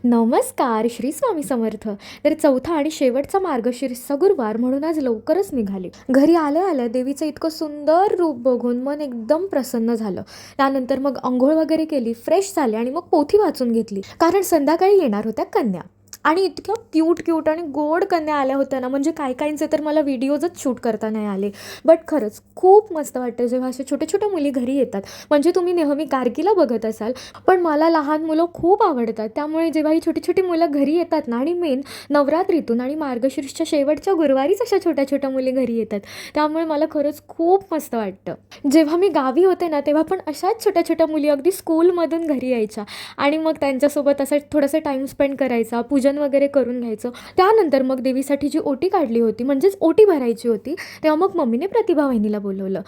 नमस्कार, श्री स्वामी समर्थ. तर चौथा आणि शेवटचा मार्गशीर्षचा गुरुवार म्हणून आज लवकरच निघाले. घरी आल्या आल्या देवीचं इतकं सुंदर रूप बघून मन एकदम प्रसन्न झालं. त्यानंतर मग अंघोळ वगैरे केली, फ्रेश झाले आणि मग पोथी वाचून घेतली, कारण संध्याकाळी येणार होत्या कन्या. आणि इतक्या क्यूट क्यूट आणि गोड कन्या आल्या होत्या ना, म्हणजे काही काहींचे तर मला व्हिडिओजच शूट करता नाही आले. बट खरंच खूप मस्त वाटतं जेव्हा अशा छोट्या छोट्या मुली घरी येतात. म्हणजे तुम्ही नेहमी गार्गीला बघत असाल, पण मला लहान मुलं खूप आवडतात. त्यामुळे जेव्हा ही छोटी छोटी मुलं घरी येतात ना, आणि मेन नवरात्रीतून आणि मार्गशीर्षच्या शेवटच्या गुरुवारीच अशा छोट्या छोट्या मुली घरी येतात, त्यामुळे मला खरंच खूप मस्त वाटतं. जेव्हा मी गावी होते ना, तेव्हा पण अशाच छोट्या छोट्या मुली अगदी स्कूलमधून घरी यायच्या आणि मग त्यांच्यासोबत असं थोडंसं टाईम स्पेंड करायचा, पूजन वगैरे करून घ्यायचं. त्यानंतर मग देवीसाठी जी ओटी काढली होती, म्हणजेच ओटी भरायची होती, तेव्हा मग मम्मीने प्रतिभा वहिनीला बोलवलं.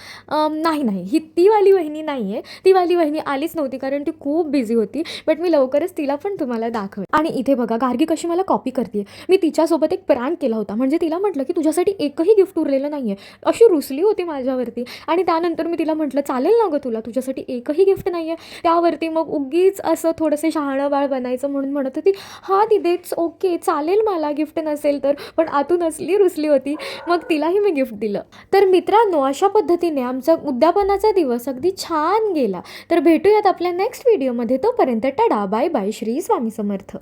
नाही नाही, ही ती वाली वहिनी नाही आहे. ती वाली वहिनी आलीच नव्हती कारण ती खूप बिझी होती. बट मी लवकरच तिला पण तुम्हाला दाखवेन. आणि इथे बघा गार्गी कशी मला कॉपी करते. मी तिच्यासोबत एक प्रँक केला होता. म्हणजे तिला म्हटलं की तुझ्यासाठी एकही गिफ्ट उरलेलं नाही आहे. अशी रुसली होती माझ्यावरती. आणि त्यानंतर मी तिला म्हटलं चालेल ना गं तुला, तुझ्यासाठी एकही गिफ्ट नाही आहे. त्यावरती मग उगीच असं थोडंसं शहाणं बाळ बनायचं म्हणून म्हणत होती, हां दीदी इट्स ओके, चालेल मला गिफ्ट नसेल तर. पण आतून असली रुसली होती. मग तिलाही मी गिफ्ट दिलं. तर मित्रांनो, अशा पद्धतीने आमचा उद्यापनाचा दिवस अगदी छान गेला. तर भेटूयात आपल्या नेक्स्ट व्हिडिओमध्ये. तोपर्यंत टाटा, बाय बाय, श्री स्वामी समर्थ.